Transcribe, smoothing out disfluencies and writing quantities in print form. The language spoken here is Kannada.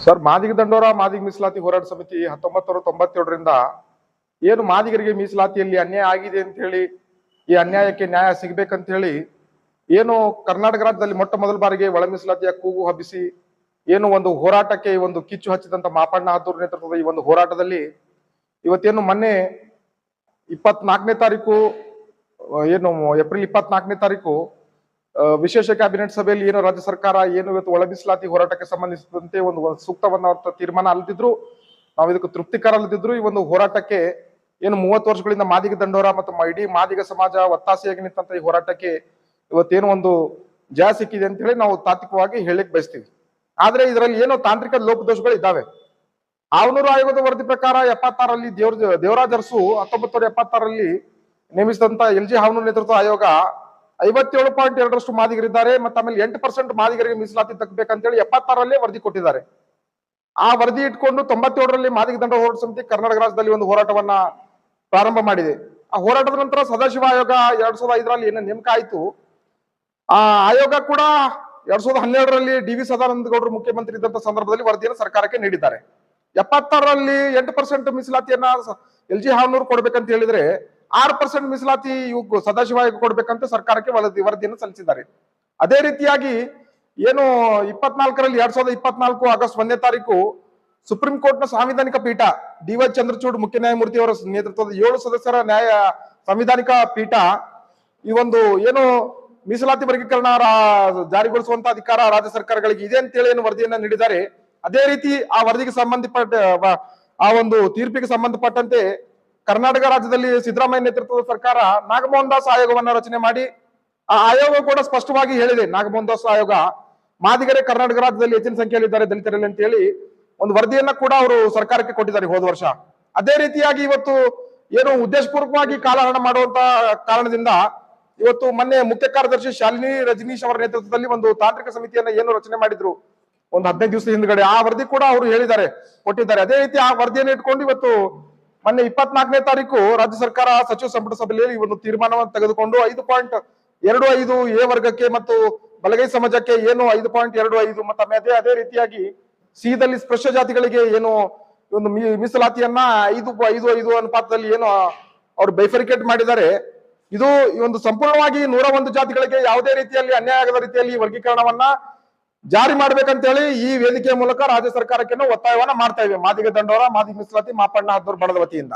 ಸರ್, ಮಾದಿಗ ದಂಡೋರ ಮಾದಿಗ ಮೀಸಲಾತಿ ಹೋರಾಟ ಸಮಿತಿ 1997ರಿಂದ ಏನು ಮಾದಿಗರಿಗೆ ಮೀಸಲಾತಿಯಲ್ಲಿ ಅನ್ಯಾಯ ಆಗಿದೆ ಅಂತ ಹೇಳಿ, ಈ ಅನ್ಯಾಯಕ್ಕೆ ನ್ಯಾಯ ಸಿಗಬೇಕಂತ ಹೇಳಿ ಏನು ಕರ್ನಾಟಕ ರಾಜ್ಯದಲ್ಲಿ ಮೊಟ್ಟ ಮೊದಲ ಬಾರಿಗೆ ಒಳ ಮೀಸಲಾತಿಯ ಕೂಗು ಹಬ್ಬಿಸಿ ಏನು ಒಂದು ಹೋರಾಟಕ್ಕೆ ಒಂದು ಕಿಚ್ಚು ಹಚ್ಚಿದಂತ ಮಾಪಣ್ಣ ಹದ್ದೂರ್ ನೇತೃತ್ವದ ಈ ಒಂದು ಹೋರಾಟದಲ್ಲಿ ಇವತ್ತೇನು ಮೊನ್ನೆ 24ನೇ ತಾರೀಕು ಏನು ಏಪ್ರಿಲ್ 24ನೇ ತಾರೀಕು ವಿಶೇಷ ಕ್ಯಾಬಿನೆಟ್ ಸಭೆಯಲ್ಲಿ ಏನು ರಾಜ್ಯ ಸರ್ಕಾರ ಏನು ಇವತ್ತು ಒಳ ಮೀಸಲಾತಿ ಹೋರಾಟಕ್ಕೆ ಸಂಬಂಧಿಸಿದಂತೆ ಒಂದು ಸೂಕ್ತವಾದ ತೀರ್ಮಾನ ಅಲ್ಲದಿದ್ರು, ನಾವು ಇದಕ್ಕೆ ತೃಪ್ತಿಕರ ಅಲ್ಲದಿದ್ರು, ಈ ಒಂದು ಹೋರಾಟಕ್ಕೆ ಏನು 30 ವರ್ಷಗಳಿಂದ ಮಾದಿಗ ದಂಡೋರ ಮತ್ತು ಇಡೀ ಮಾದಿಗ ಸಮಾಜ ಒತ್ತಾಸೆಯಾಗಿ ನಿಂತಂತ ಈ ಹೋರಾಟಕ್ಕೆ ಇವತ್ತೇನು ಒಂದು ಜಯ ಸಿಕ್ಕಿದೆ ಅಂತ ಹೇಳಿ ನಾವು ತಾತ್ವಿಕವಾಗಿ ಹೇಳಿಕ್ ಬಯಸ್ತೀವಿ. ಆದ್ರೆ ಇದರಲ್ಲಿ ಏನೋ ತಾಂತ್ರಿಕ ಲೋಪದೋಷಗಳು ಇದ್ದಾವೆ. ಆವನೂರು ಆಯೋಗದ ವರದಿ ಪ್ರಕಾರ 76ರಲ್ಲಿ ದೇವರಾಜ್ ಅರಸು 1976ರಲ್ಲಿ ನೇಮಿಸಿದಂತ LG ಹಾವನೂರು ನೇತೃತ್ವ ಆಯೋಗ 57.2% ಮಾದಿಗರಿದ್ದಾರೆ ಮತ್ತು ಆಮೇಲೆ 8% ಮಾದಿಗರಿಗೆ ಮೀಸಲಾತಿ ತಕ್ಕಬೇಕಂತೇಳಿ 76ರಲ್ಲೇ ವರದಿ ಕೊಟ್ಟಿದ್ದಾರೆ. ಆ ವರದಿ ಇಟ್ಕೊಂಡು 97ರಲ್ಲಿ ಮಾದಿಗ ದಂಡ ಹೋರಾಟ ಸಮಿತಿ ಕರ್ನಾಟಕ ರಾಜ್ಯದಲ್ಲಿ ಒಂದು ಹೋರಾಟವನ್ನ ಪ್ರಾರಂಭ ಮಾಡಿದೆ. ಆ ಹೋರಾಟದ ನಂತರ ಸದಾಶಿವ ಆಯೋಗ 2005ರಲ್ಲಿ ಏನು ನೇಮಕ ಆಯಿತು, ಆ ಆಯೋಗ ಕೂಡ 2012ರಲ್ಲಿ DV ಸದಾನಂದ ಗೌಡರು ಮುಖ್ಯಮಂತ್ರಿ ಇದ್ದಂತ ಸಂದರ್ಭದಲ್ಲಿ ವರದಿಯನ್ನು ಸರ್ಕಾರಕ್ಕೆ ನೀಡಿದ್ದಾರೆ. 76ರಲ್ಲಿ 8% ಮೀಸಲಾತಿಯನ್ನ LG ಹಾವನೂರು ಕೊಡ್ಬೇಕಂತ ಹೇಳಿದ್ರೆ 6% ಮೀಸಲಾತಿ ಸದಾಶಿವ ಆಯೋಗ ಕೊಡ್ಬೇಕಂತ ಸರ್ಕಾರಕ್ಕೆ ವರದಿಯನ್ನು ಸಲ್ಲಿಸಿದ್ದಾರೆ. ಅದೇ ರೀತಿಯಾಗಿ ಏನು 2024 ಆಗಸ್ಟ್ 1ನೇ ತಾರೀಕು ಸುಪ್ರೀಂ ಕೋರ್ಟ್ನ ಸಾಂವಿಧಾನಿಕ ಪೀಠ DY ಚಂದ್ರಚೂಡ್ ಮುಖ್ಯ ನ್ಯಾಯಮೂರ್ತಿ ಅವರ ನೇತೃತ್ವದ 7 ಸದಸ್ಯರ ಸಂವಿಧಾನಿಕ ಪೀಠ ಈ ಒಂದು ಏನು ಮೀಸಲಾತಿ ವರ್ಗೀಕರಣ ಜಾರಿಗೊಳಿಸುವಂತ ಅಧಿಕಾರ ರಾಜ್ಯ ಸರ್ಕಾರಗಳಿಗೆ ಇದೆ ಅಂತೇಳಿ ಏನು ವರದಿಯನ್ನ ನೀಡಿದ್ದಾರೆ. ಅದೇ ರೀತಿ ಆ ವರದಿಗೆ ಸಂಬಂಧಪಟ್ಟ ಆ ಒಂದು ತೀರ್ಪಿಗೆ ಸಂಬಂಧಪಟ್ಟಂತೆ ಕರ್ನಾಟಕ ರಾಜ್ಯದಲ್ಲಿ ಸಿದ್ದರಾಮಯ್ಯ ನೇತೃತ್ವದ ಸರ್ಕಾರ ನಾಗಮೋಹನ್ ದಾಸ್ ಆಯೋಗವನ್ನ ರಚನೆ ಮಾಡಿ, ಆ ಆಯೋಗ ಕೂಡ ಸ್ಪಷ್ಟವಾಗಿ ಹೇಳಿದೆ, ನಾಗಮೋಹನ್ ದಾಸ್ ಆಯೋಗ ಮಾದಿಗರೇ ಕರ್ನಾಟಕ ರಾಜ್ಯದಲ್ಲಿ ಹೆಚ್ಚಿನ ಸಂಖ್ಯೆಯಲ್ಲಿ ಇದ್ದಾರೆ ದಲಿತರಲ್ಲಿ ಅಂತ ಹೇಳಿ ಒಂದು ವರದಿಯನ್ನ ಕೂಡ ಅವರು ಸರ್ಕಾರಕ್ಕೆ ಕೊಟ್ಟಿದ್ದಾರೆ ಹೋದ ವರ್ಷ. ಅದೇ ರೀತಿಯಾಗಿ ಇವತ್ತು ಏನು ಉದ್ದೇಶಪೂರ್ವಕವಾಗಿ ಕಾಲಹರಣ ಮಾಡುವಂತ ಕಾರಣದಿಂದ ಇವತ್ತು ಮೊನ್ನೆ ಮುಖ್ಯ ಕಾರ್ಯದರ್ಶಿ ಶಾಲಿನಿ ರಜನೀಶ್ ಅವರ ನೇತೃತ್ವದಲ್ಲಿ ಒಂದು ತಾಂತ್ರಿಕ ಸಮಿತಿಯನ್ನ ಏನು ರಚನೆ ಮಾಡಿದ್ರು ಒಂದು 15 ದಿವಸದ ಹಿಂದ್ಗಡೆ, ಆ ವರದಿ ಕೂಡ ಅವರು ಹೇಳಿದ್ದಾರೆ, ಕೊಟ್ಟಿದ್ದಾರೆ. ಅದೇ ರೀತಿ ಆ ವರದಿಯನ್ನು ಇಟ್ಕೊಂಡು ಇವತ್ತು ಮೊನ್ನೆ 24ನೇ ತಾರೀಕು ರಾಜ್ಯ ಸರ್ಕಾರ ಸಚಿವ ಸಂಪುಟ ಸಭೆಯಲ್ಲಿ ಈ ಒಂದು ತೀರ್ಮಾನವನ್ನು ತೆಗೆದುಕೊಂಡು 5.25 ಎ ವರ್ಗಕ್ಕೆ ಮತ್ತು ಬಲಗೈ ಸಮಾಜಕ್ಕೆ ಏನು 5.25 ಮತ್ತು ಅದೇ ರೀತಿಯಾಗಿ ಸಿದಲ್ಲಿ ಸ್ಪೃಶ್ಯ ಜಾತಿಗಳಿಗೆ ಏನು ಒಂದು ಮೀಸಲಾತಿಯನ್ನ 5:5 ಅನುಪಾತದಲ್ಲಿ ಏನು ಅವರು ಬೈಫರಿಕೇಟ್ ಮಾಡಿದ್ದಾರೆ. ಇದು ಈ ಒಂದು ಸಂಪೂರ್ಣವಾಗಿ 101 ಜಾತಿಗಳಿಗೆ ಯಾವುದೇ ರೀತಿಯಲ್ಲಿ ಅನ್ಯಾಯ ಆಗದ ರೀತಿಯಲ್ಲಿ ವರ್ಗೀಕರಣವನ್ನ ಜಾರಿ ಮಾಡ್ಬೇಕಂತೇಳಿ ಈ ವೇದಿಕೆಯ ಮೂಲಕ ರಾಜ್ಯ ಸರ್ಕಾರಕ್ಕೆ ಒತ್ತಾಯವನ್ನ ಮಾಡ್ತಾ ಇವೆ ಮಾದಿಗ ದಂಡೋರ ಮಾದಿಗ ಮೀಸಲಾತಿ ಮಾಪಣ್ಣ ಹದ್ದೂರ್ ಬಣದ ವತಿಯಿಂದ.